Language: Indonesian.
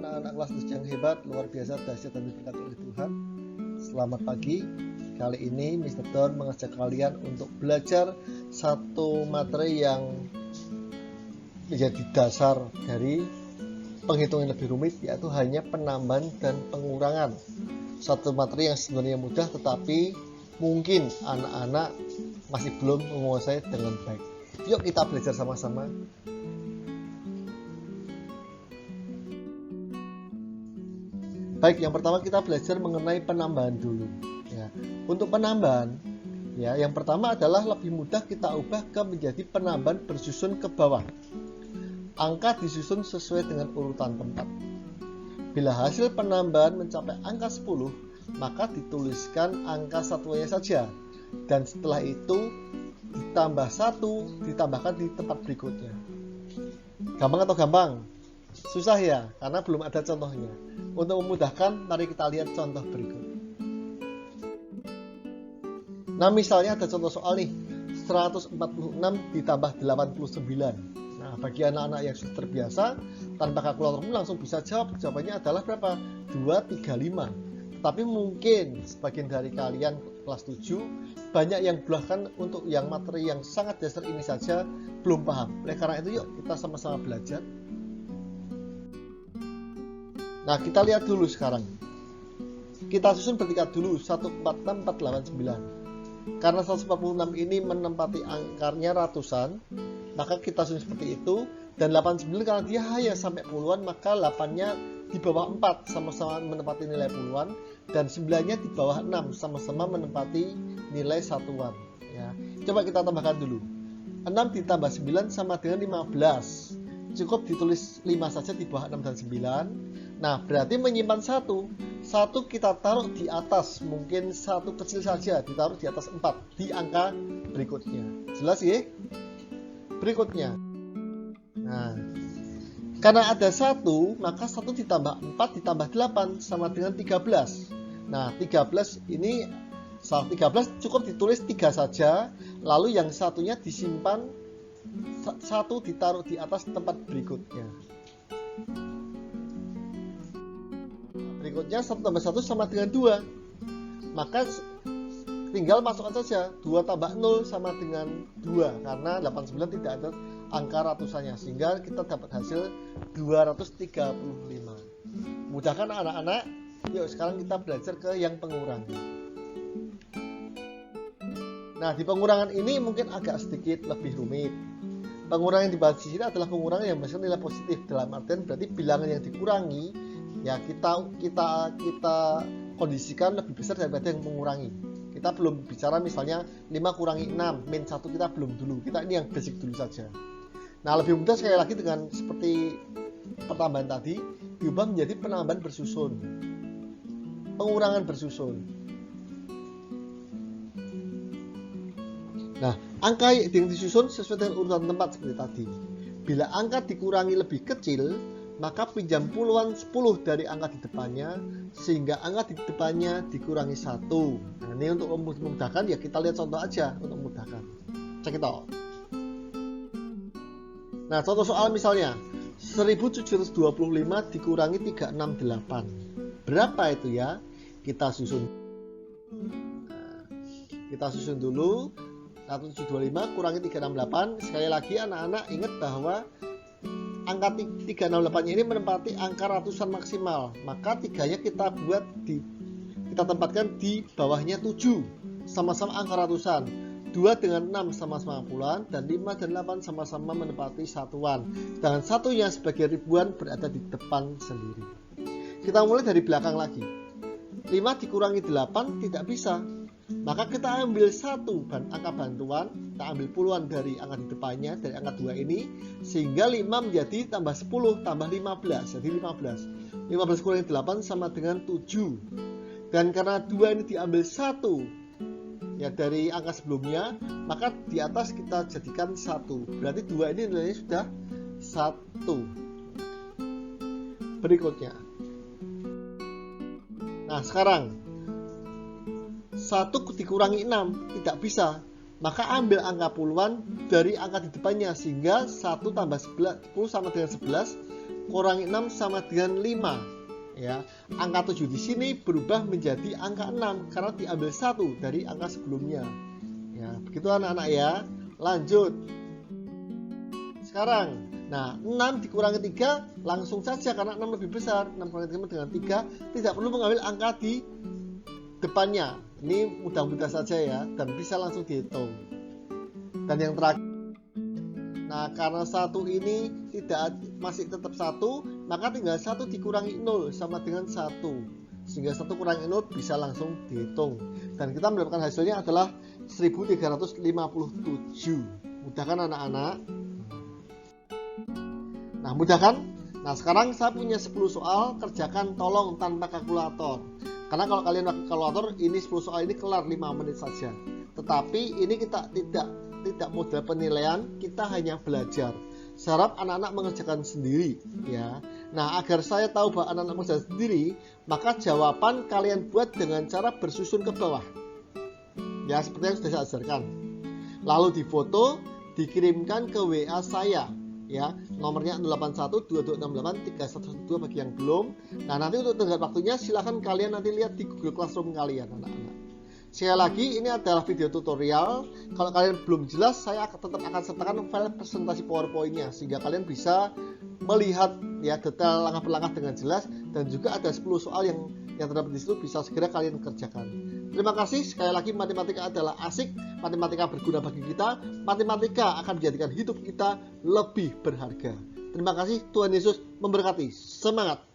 anak-anak kelas 7 yang hebat, luar biasa, dahsyat dan diberkati oleh Tuhan. Selamat pagi. Kali ini Mr. Don mengajak kalian untuk belajar satu materi yang menjadi dasar dari penghitungan lebih rumit, yaitu hanya penambahan dan pengurangan. Satu materi yang sebenarnya mudah, tetapi mungkin anak-anak masih belum menguasai dengan baik. Yuk kita belajar sama-sama. Baik, yang pertama kita belajar mengenai penambahan dulu. Ya, untuk penambahan, ya, yang pertama adalah lebih mudah kita ubah ke menjadi penambahan bersusun ke bawah. Angka disusun sesuai dengan urutan tempat. Bila hasil penambahan mencapai angka 10, maka dituliskan angka satuannya saja. Dan setelah itu ditambah 1, ditambahkan di tempat berikutnya. Gampang atau gampang? Susah ya, karena belum ada contohnya. Untuk memudahkan, mari kita lihat contoh berikut. Nah, misalnya ada contoh soal nih, 146 ditambah 89. Nah, bagi anak-anak yang sudah terbiasa, tanpa kalkulator pun langsung bisa jawab. Jawabannya adalah berapa? 235. Tapi mungkin sebagian dari kalian kelas 7 banyak yang bahkan untuk yang materi yang sangat dasar ini saja belum paham. Oleh karena itu, yuk kita sama-sama belajar. Nah, kita lihat dulu sekarang. Kita susun bertingkat dulu, 146, 489. Karena 146 ini menempati angkanya ratusan, maka kita susun seperti itu. Dan 89 karena dia hanya sampai puluhan, maka 8-nya di bawah 4 sama-sama menempati nilai puluhan, dan 9-nya di bawah 6 sama-sama menempati nilai satuan. Ya. Coba kita tambahkan dulu. 6 ditambah 9 sama dengan 15. Cukup ditulis 5 saja di bawah 6 dan 9. Nah, berarti menyimpan 1 kita taruh di atas, mungkin 1 kecil saja ditaruh di atas 4 di angka berikutnya. Jelas ya? Berikutnya. Nah, karena ada 1, maka 1 ditambah 4 ditambah 8 sama dengan 13. Nah, 13 ini 13 cukup ditulis 3 saja, lalu yang satunya disimpan, 1 ditaruh di atas tempat berikutnya. Berikutnya 1 tambah 1 sama dengan 2. Maka tinggal masukkan saja 2 tambah 0 sama dengan 2, karena 89 tidak ada angka ratusannya, sehingga kita dapat hasil 235. Mudahkan anak-anak. Yuk sekarang kita belajar ke yang pengurangan. Nah, di pengurangan ini mungkin agak sedikit lebih rumit. Pengurangan yang dibahas di sini adalah pengurangan yang menghasilkan nilai positif, dalam artian berarti bilangan yang dikurangi ya kita kondisikan lebih besar daripada yang mengurangi. Kita belum bicara misalnya 5 kurangi 6 min 1, kita belum dulu. Kita ini yang basic dulu saja. Nah, lebih mudah sekali lagi dengan seperti pertambahan tadi, diubah menjadi penambahan bersusun, pengurangan bersusun. Nah, angka yang disusun sesuai dengan urutan tempat seperti tadi. Bila angka dikurangi lebih kecil, maka pinjam puluhan 10 dari angka di depannya, sehingga angka di depannya dikurangi 1. Nah, ini untuk memudahkan, ya kita lihat contoh aja untuk memudahkan. Cek it out. Nah, contoh soal misalnya 1725 dikurangi 368. Berapa itu ya? Kita susun. Nah, kita susun dulu. 1725 kurangi 368. Sekali lagi anak-anak ingat bahwa angka 368 ini menempati angka ratusan maksimal, maka 3-nya kita tempatkan di bawahnya 7, sama-sama angka ratusan. 2 dengan 6 sama-sama puluhan, dan 5 dan 8 sama-sama menempati satuan. Sedangkan 1-nya sebagai ribuan berada di depan sendiri. Kita mulai dari belakang lagi. 5 dikurangi 8 tidak bisa. Maka kita ambil 1 angka bantuan, kita ambil puluhan dari angka di depannya, dari angka 2 ini, sehingga 5 menjadi tambah 10 tambah 15, jadi 15. 15 kurangi 8 sama dengan 7. Dan karena 2 ini diambil 1 ya dari angka sebelumnya, maka di atas kita jadikan 1. Berarti 2 ini nilainya sudah 1. Berikutnya. Nah, sekarang 1 dikurangi 6 tidak bisa, maka ambil angka puluhan dari angka di depannya, sehingga 1 tambah 10 sama dengan 11 kurangi 6 sama dengan 5. Ya, angka 7 di sini berubah menjadi angka 6 karena diambil 1 dari angka sebelumnya. Ya, begitu anak-anak ya. Lanjut. Sekarang, nah 6 dikurangi 3 langsung saja karena 6 lebih besar. 6 kurangi 3 dengan 3, tidak perlu mengambil angka di depannya. Ini mudah-mudah saja ya, dan bisa langsung dihitung. Dan yang terakhir, nah karena 1 ini masih tetap 1, maka tinggal 1 dikurangi 0 sama dengan 1, sehingga 1 kurangi 0 bisa langsung dihitung. Dan kita mendapatkan hasilnya adalah 1357. Mudah kan anak-anak? Nah mudah kan? Nah sekarang saya punya 10 soal, kerjakan tolong tanpa kalkulator. Karena kalau kalian pakai kalkulator, ini 10 soal ini kelar 5 menit saja. Tetapi ini kita tidak modal penilaian, kita hanya belajar. Saya harap anak-anak mengerjakan sendiri ya. Nah, agar saya tahu bahwa anak-anak mengerjakan sendiri, maka jawaban kalian buat dengan cara bersusun ke bawah. Ya, seperti yang sudah saya ajarkan. Lalu difoto, dikirimkan ke WA saya ya. Nomornya 0812268312 bagi yang belum. Nah, nanti untuk tenggat waktunya silahkan kalian nanti lihat di Google Classroom kalian anak-anak. Sekali lagi, ini adalah video tutorial. Kalau kalian belum jelas, saya tetap akan sertakan file presentasi PowerPoint-nya sehingga kalian bisa melihat ya detail langkah per langkah dengan jelas, dan juga ada 10 soal yang terdapat di situ bisa segera kalian kerjakan. Terima kasih. Sekali lagi, matematika adalah asik, matematika berguna bagi kita, matematika akan menjadikan hidup kita lebih berharga. Terima kasih, Tuhan Yesus memberkati. Semangat.